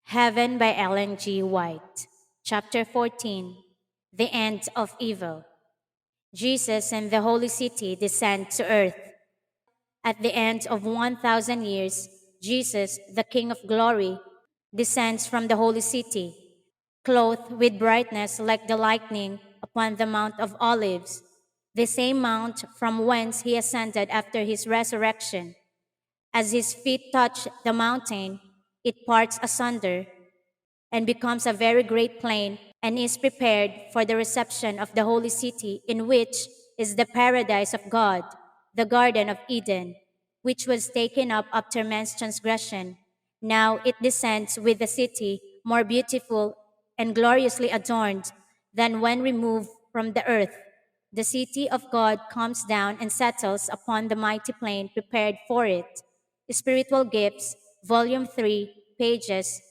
Heaven by Ellen G. White. Chapter 14. The End of Evil. Jesus and the Holy City descend to earth. At the end of 1,000 years, Jesus, the King of Glory, descends from the Holy City, clothed with brightness like the lightning upon the Mount of Olives, the same mount from whence he ascended after his resurrection. As his feet touch the mountain, it parts asunder and becomes a very great plain and is prepared for the reception of the holy city, in which is the paradise of God, the Garden of Eden, which was taken up after man's transgression. Now it descends with the city, more beautiful and gloriously adorned than when removed from the earth. The city of God comes down and settles upon the mighty plain prepared for it. Spiritual Gifts, Volume 3, pages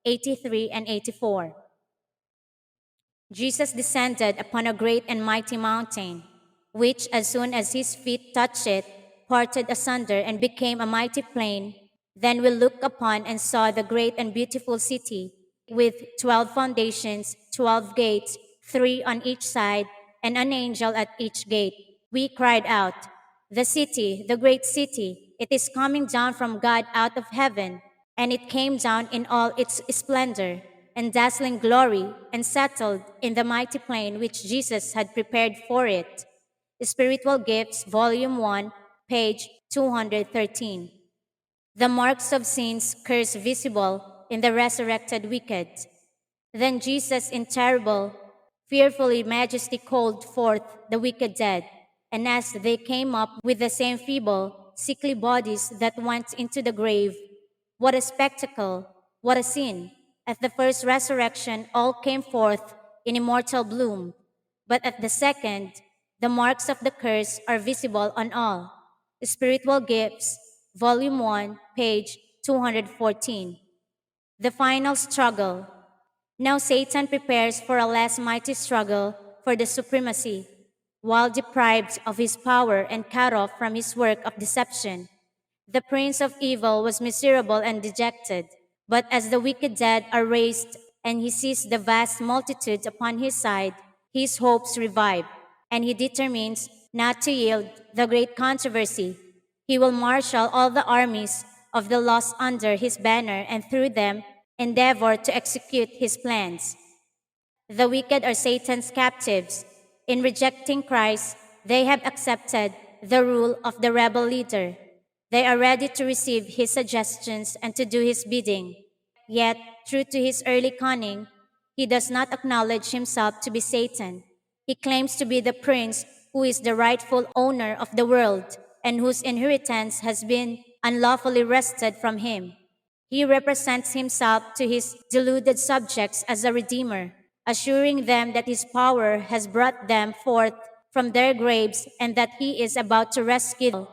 83 and 84. Jesus descended upon a great and mighty mountain, which, as soon as his feet touched it, parted asunder and became a mighty plain. Then we looked upon and saw the great and beautiful city, with 12 foundations, 12 gates, 3 on each side, and an angel at each gate. We cried out, "The city, the great city, it is coming down from God out of heaven." And it came down in all its splendor and dazzling glory and settled in the mighty plain which Jesus had prepared for it. Spiritual Gifts, Volume 1, page 213. The marks of sin's curse visible in the resurrected wicked. Then Jesus in terrible, fearfully majesty called forth the wicked dead, and as they came up with the same feeble, sickly bodies that went into the grave, what a spectacle, what a scene! At the first resurrection, all came forth in immortal bloom, but at the second, the marks of the curse are visible on all. Spiritual Gifts, Volume 1, page 214. The final struggle. Now Satan prepares for a less mighty struggle for the supremacy, while deprived of his power and cut off from his work of deception. The prince of evil was miserable and dejected, but as the wicked dead are raised and he sees the vast multitude upon his side, his hopes revive, and he determines not to yield the great controversy. He will marshal all the armies of the lost under his banner and through them endeavor to execute his plans. The wicked are Satan's captives. In rejecting Christ, they have accepted the rule of the rebel leader. They are ready to receive his suggestions and to do his bidding. Yet, true to his early cunning, he does not acknowledge himself to be Satan. He claims to be the prince who is the rightful owner of the world and whose inheritance has been unlawfully wrested from him. He represents himself to his deluded subjects as a redeemer, assuring them that his power has brought them forth from their graves and that he is about to rescue them.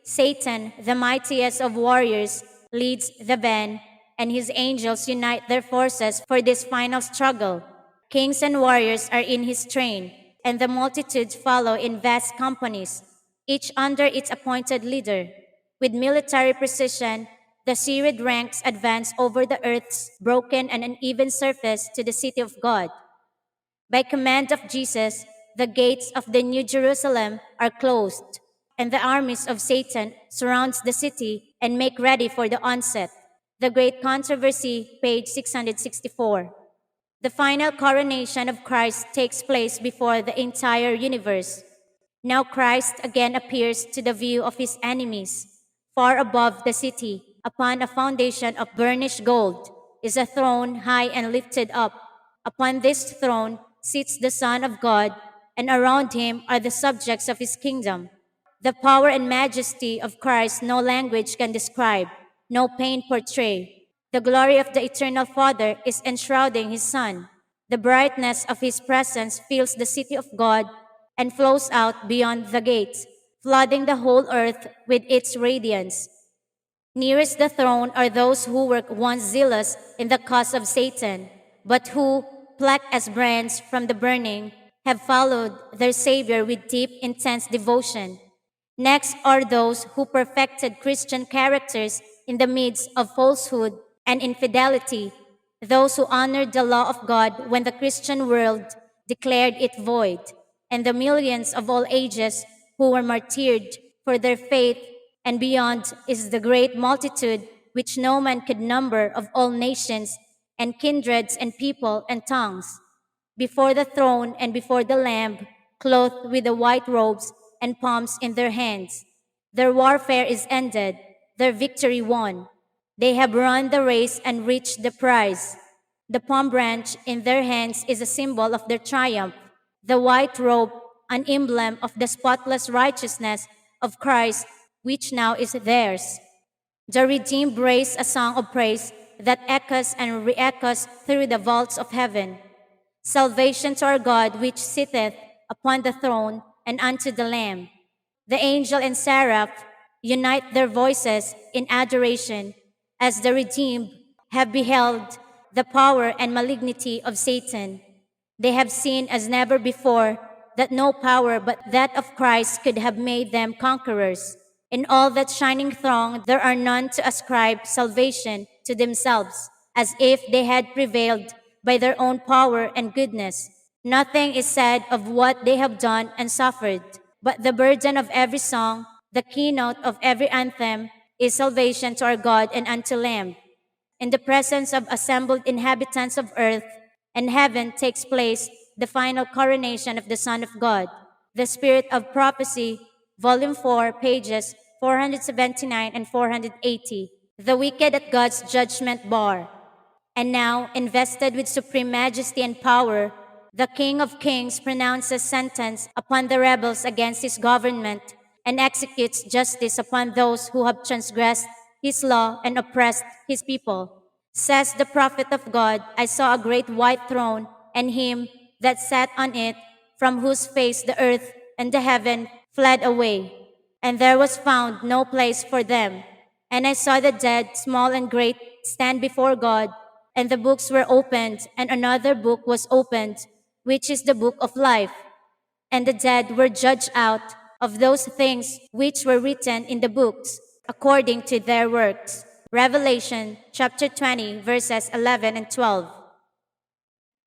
Satan, the mightiest of warriors, leads the band, and his angels unite their forces for this final struggle. Kings and warriors are in his train, and the multitudes follow in vast companies, each under its appointed leader. With military precision, the serried ranks advance over the earth's broken and uneven surface to the city of God. By command of Jesus, the gates of the New Jerusalem are closed, and the armies of Satan surrounds the city and make ready for the onset. The Great Controversy, page 664. The final coronation of Christ takes place before the entire universe. Now Christ again appears to the view of his enemies. Far above the city, upon a foundation of burnished gold, is a throne high and lifted up. Upon this throne sits the Son of God, and around him are the subjects of his kingdom. The power and majesty of Christ no language can describe, no pain portray. The glory of the eternal Father is enshrouding his Son. The brightness of his presence fills the city of God and flows out beyond the gates, flooding the whole earth with its radiance. Nearest the throne are those who were once zealous in the cause of Satan, but who, plucked as brands from the burning, have followed their Savior with deep, intense devotion. Next are those who perfected Christian characters in the midst of falsehood and infidelity. those who honored the law of God when the Christian world declared it void, and the millions of all ages who were martyred for their faith, and beyond is the great multitude which no man could number of all nations and kindreds and people and tongues, before the throne and before the Lamb, clothed with the white robes and palms in their hands. Their warfare is ended, their victory won. They have run the race and reached the prize. The palm branch in their hands is a symbol of their triumph. The white robe, an emblem of the spotless righteousness of Christ, which now is theirs. The redeemed raise a song of praise that echoes and re-echoes through the vaults of heaven. Salvation to our God, which sitteth upon the throne, and unto the Lamb. The angel and seraph unite their voices in adoration as the redeemed have beheld the power and malignity of Satan. They have seen as never before that no power but that of Christ could have made them conquerors. In all that shining throng, there are none to ascribe salvation to themselves, as if they had prevailed by their own power and goodness. Nothing is said of what they have done and suffered, but the burden of every song, the keynote of every anthem, is salvation to our God and unto Lamb. In the presence of assembled inhabitants of earth and heaven takes place the final coronation of the Son of God. The Spirit of Prophecy, Volume 4, pages 479 and 480. The wicked at God's judgment bar. And now, invested with supreme majesty and power, the King of Kings pronounces sentence upon the rebels against his government and executes justice upon those who have transgressed his law and oppressed his people. Says the prophet of God, I saw a great white throne and him that sat on it, from whose face the earth and the heaven fled away, and there was found no place for them. And I saw the dead, small and great, stand before God, and the books were opened, and another book was opened, which is the book of life. And the dead were judged out of those things which were written in the books, according to their works. Revelation chapter 20, verses 11 and 12.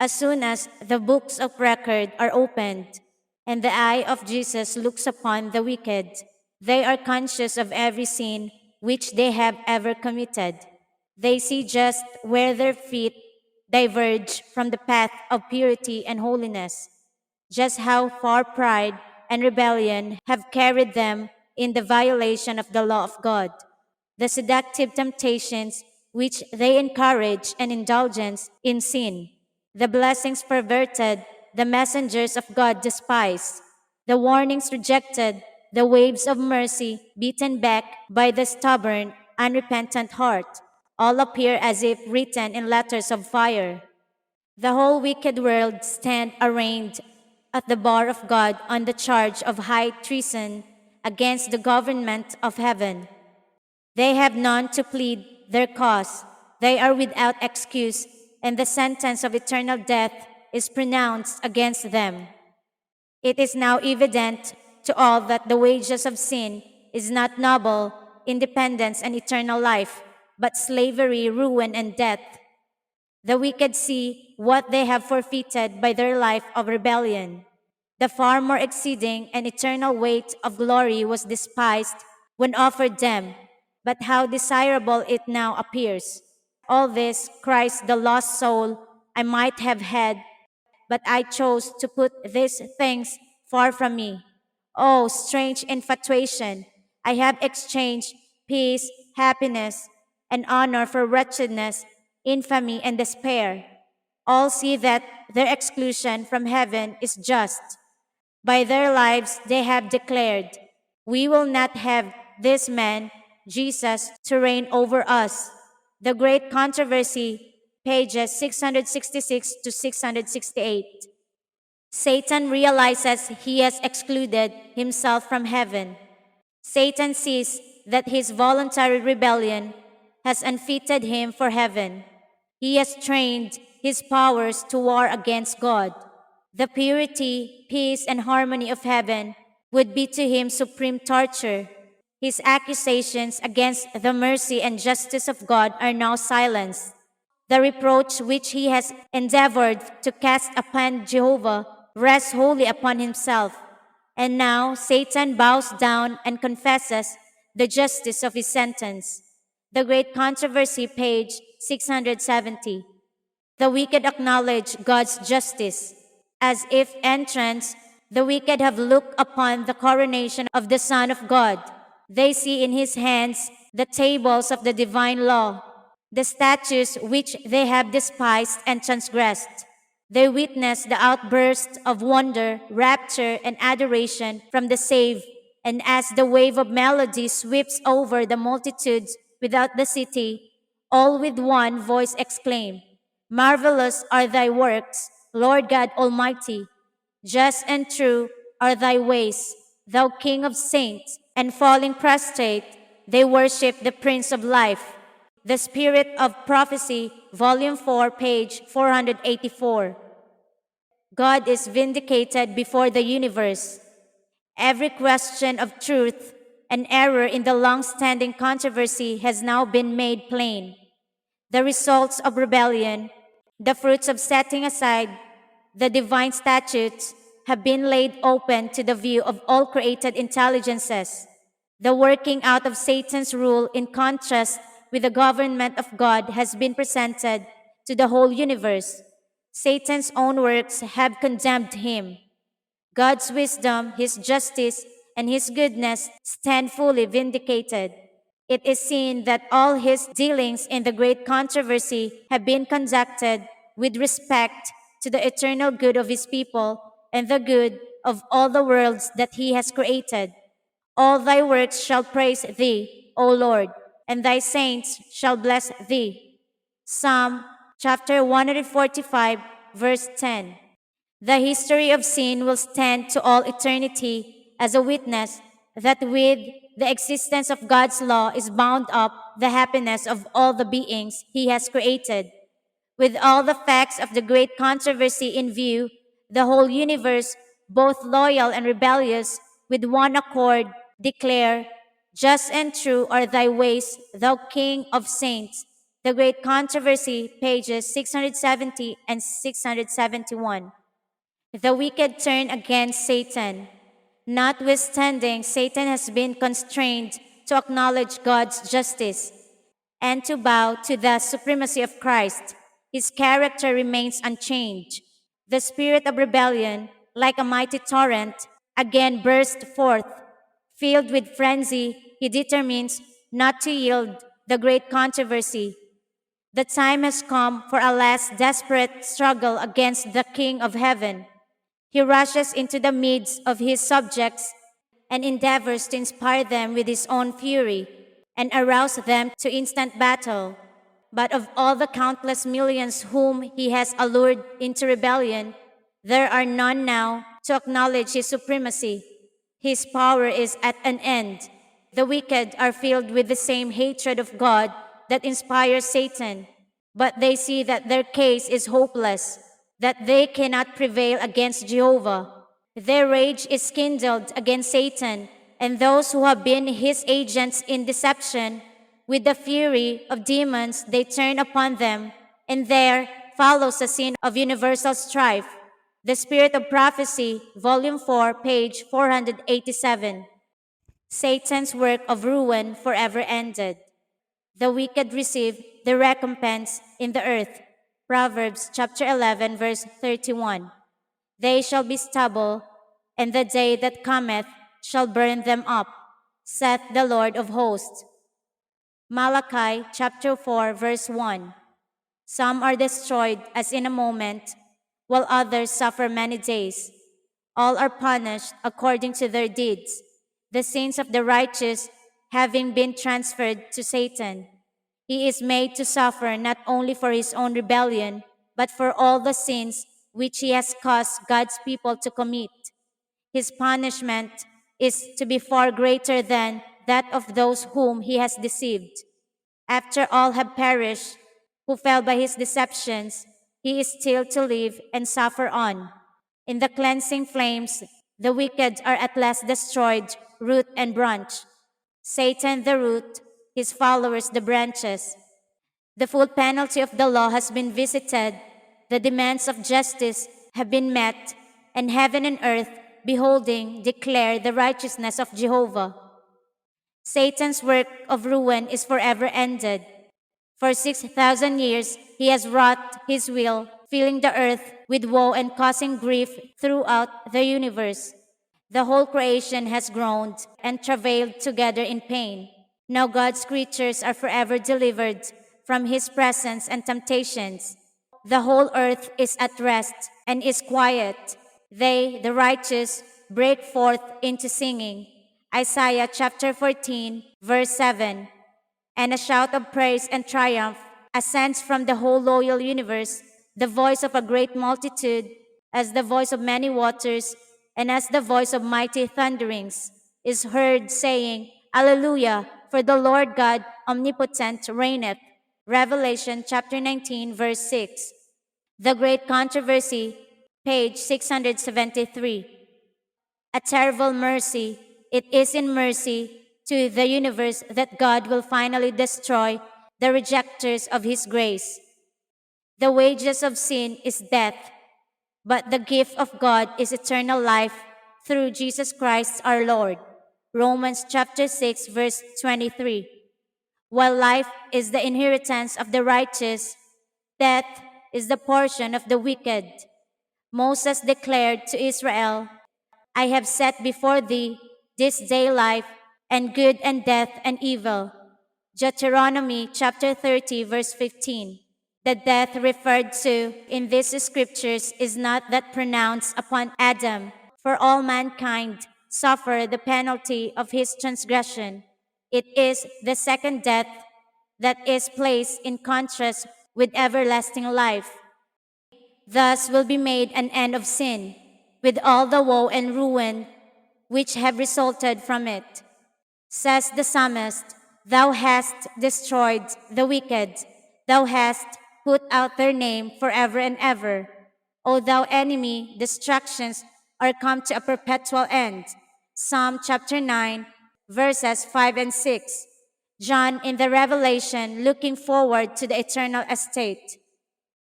As soon as the books of record are opened, and the eye of Jesus looks upon the wicked, they are conscious of every sin which they have ever committed. They see just where their feet diverge from the path of purity and holiness, just how far pride and rebellion have carried them in the violation of the law of God. The seductive temptations which they encourage and indulgence in sin, the blessings perverted, the messengers of God despise, the warnings rejected, the waves of mercy beaten back by the stubborn, unrepentant heart, all appear as if written in letters of fire. The whole wicked world stand arraigned at the bar of God on the charge of high treason against the government of heaven. They have none to plead their cause. They are without excuse, and the sentence of eternal death is pronounced against them. It is now evident to all that the wages of sin is not noble, independence, and eternal life, but slavery, ruin, and death. The wicked see what they have forfeited by their life of rebellion. The far more exceeding and eternal weight of glory was despised when offered them, but how desirable it now appears. All this, Christ the lost soul, I might have had, but I chose to put these things far from me. Oh, strange infatuation! I have exchanged peace, happiness, and honor for wretchedness, infamy, and despair. All see that their exclusion from heaven is just. By their lives they have declared, we will not have this man, Jesus, to reign over us. The Great Controversy, pages 666 to 668. Satan realizes he has excluded himself from heaven. Satan sees that his voluntary rebellion has unfitted him for heaven. He has trained his powers to war against God. The purity, peace, and harmony of heaven would be to him supreme torture. His accusations against the mercy and justice of God are now silenced. The reproach which he has endeavored to cast upon Jehovah rests wholly upon himself. And now Satan bows down and confesses the justice of his sentence. The Great Controversy, page 670. The wicked acknowledge God's justice. As if entranced, the wicked have looked upon the coronation of the Son of God. They see in his hands the tables of the divine law, the statutes which they have despised and transgressed. They witness the outburst of wonder, rapture, and adoration from the saved, and as the wave of melody sweeps over the multitudes without the city, all with one voice exclaim, "Marvelous are thy works, Lord God Almighty! Just and true are thy ways, thou King of saints." And falling prostrate, they worship the Prince of Life. The Spirit of Prophecy, Volume 4, page 484. God is vindicated before the universe. Every question of truth and error in the long-standing controversy has now been made plain. The results of rebellion, the fruits of setting aside the divine statutes, have been laid open to the view of all created intelligences. The working out of Satan's rule in contrast with the government of God has been presented to the whole universe. Satan's own works have condemned him. God's wisdom, his justice, and his goodness stand fully vindicated. It is seen that all his dealings in the great controversy have been conducted with respect to the eternal good of his people and the good of all the worlds that he has created. All thy works shall praise thee, O Lord, and thy saints shall bless thee. Psalm chapter 145, verse 10. The history of sin will stand to all eternity as a witness that with the existence of God's law is bound up the happiness of all the beings he has created. With all the facts of the great controversy in view, the whole universe, both loyal and rebellious, with one accord declare, "Just and true are thy ways, thou King of saints." The Great Controversy, pages 670 and 671. The wicked turn against Satan. Notwithstanding, Satan has been constrained to acknowledge God's justice and to bow to the supremacy of Christ. His character remains unchanged. The spirit of rebellion, like a mighty torrent, again burst forth. Filled with frenzy, he determines not to yield the great controversy. The time has come for a last desperate struggle against the King of heaven. He rushes into the midst of his subjects and endeavors to inspire them with his own fury and arouse them to instant battle. But of all the countless millions whom he has allured into rebellion, there are none now to acknowledge his supremacy. His power is at an end. The wicked are filled with the same hatred of God that inspires Satan, but they see that their case is hopeless, that they cannot prevail against Jehovah. Their rage is kindled against Satan and those who have been his agents in deception. With the fury of demons, they turn upon them, and there follows a scene of universal strife. The Spirit of Prophecy, Volume 4, page 487. Satan's work of ruin forever ended. The wicked receive the recompense in the earth. Proverbs chapter 11, verse 31. They shall be stubble, and the day that cometh shall burn them up, saith the Lord of hosts. Malachi chapter 4, verse 1. Some are destroyed as in a moment, while others suffer many days. All are punished according to their deeds, the sins of the righteous having been transferred to Satan. He is made to suffer not only for his own rebellion, but for all the sins which he has caused God's people to commit. His punishment is to be far greater than that of those whom he has deceived. After all have perished, who fell by his deceptions, he is still to live and suffer on. In the cleansing flames, the wicked are at last destroyed, root and branch. Satan the root, his followers the branches. The full penalty of the law has been visited, the demands of justice have been met, and heaven and earth, beholding, declare the righteousness of Jehovah. Satan's work of ruin is forever ended. For 6,000 years he has wrought his will, filling the earth with woe and causing grief throughout the universe. The whole creation has groaned and travailed together in pain. Now God's creatures are forever delivered from his presence and temptations. The whole earth is at rest and is quiet. They, the righteous, break forth into singing. Isaiah chapter 14, verse 7. And a shout of praise and triumph ascends from the whole loyal universe, the voice of a great multitude, as the voice of many waters, and as the voice of mighty thunderings, is heard saying, Alleluia, for the Lord God omnipotent reigneth. Revelation chapter 19, verse 6. The Great Controversy, page 673. A terrible mercy. It is in mercy to the universe that God will finally destroy the rejectors of his grace. The wages of sin is death, but the gift of God is eternal life through Jesus Christ our Lord. Romans chapter 6, verse 23. While life is the inheritance of the righteous, death is the portion of the wicked. Moses declared to Israel, I have set before thee this day life and good and death and evil. Deuteronomy chapter 30, verse 15. The death referred to in these scriptures is not that pronounced upon Adam, for all mankind suffer the penalty of his transgression. It is the second death that is placed in contrast with everlasting life. Thus will be made an end of sin, with all the woe and ruin which have resulted from it. Says the psalmist, Thou hast destroyed the wicked, thou hast put out their name forever and ever. O thou enemy, destructions are come to a perpetual end. Psalm chapter 9, verses 5 and 6. John in the Revelation looking forward to the eternal estate.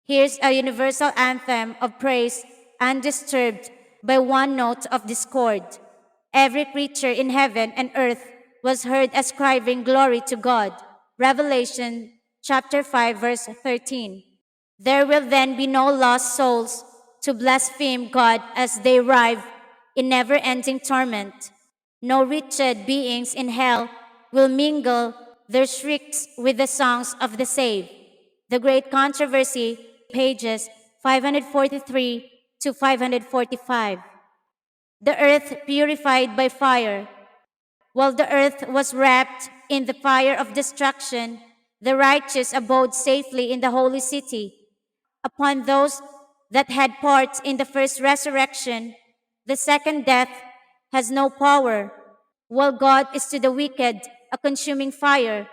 Here's a universal anthem of praise undisturbed by one note of discord. Every creature in heaven and earth was heard ascribing glory to God. Revelation chapter 5, verse 13. There will then be no lost souls to blaspheme God as they writhe in never-ending torment. No wretched beings in hell will mingle their shrieks with the songs of the saved. The Great Controversy, pages 543 to 545. The earth purified by fire. While the earth was wrapped in the fire of destruction, the righteous abode safely in the holy city. Upon those that had part in the first resurrection, the second death has no power. While God is to the wicked a consuming fire,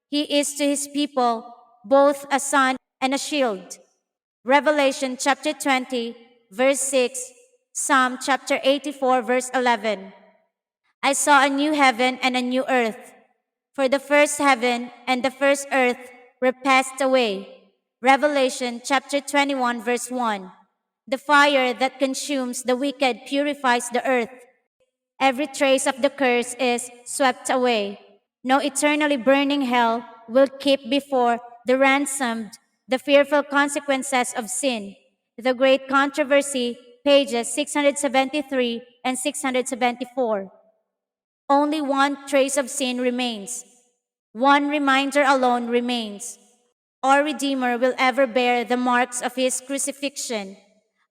he is to his people both a sun and a shield. Revelation chapter 20, verse 6, Psalm chapter 84, verse 11. I saw a new heaven and a new earth, for the first heaven and the first earth were passed away. Revelation chapter 21, verse 1. The fire that consumes the wicked purifies the earth. Every trace of the curse is swept away. No eternally burning hell will keep before the ransomed the fearful consequences of sin. The Great Controversy, pages 673 and 674. Only one trace of sin remains. One reminder alone remains. Our Redeemer will ever bear the marks of his crucifixion.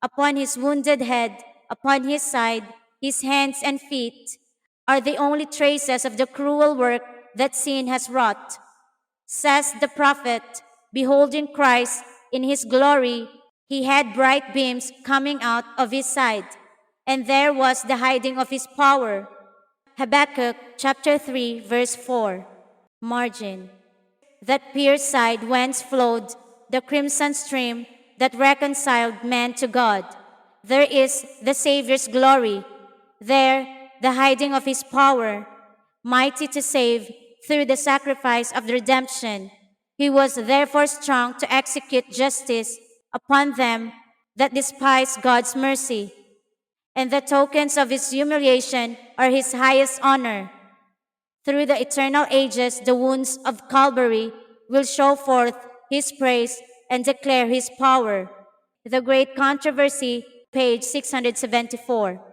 Upon his wounded head, upon his side, his hands and feet are the only traces of the cruel work that sin has wrought. Says the prophet, beholding Christ in his glory, he had bright beams coming out of his side, and there was the hiding of his power. Habakkuk chapter 3, verse 4. Margin. That pierced side whence flowed the crimson stream that reconciled man to God. There is the Savior's glory. There, the hiding of his power, mighty to save through the sacrifice of the redemption. He was therefore strong to execute justice upon them that despise God's mercy, and the tokens of his humiliation are his highest honor. Through the eternal ages, the wounds of Calvary will show forth his praise and declare his power. The Great Controversy, page 674.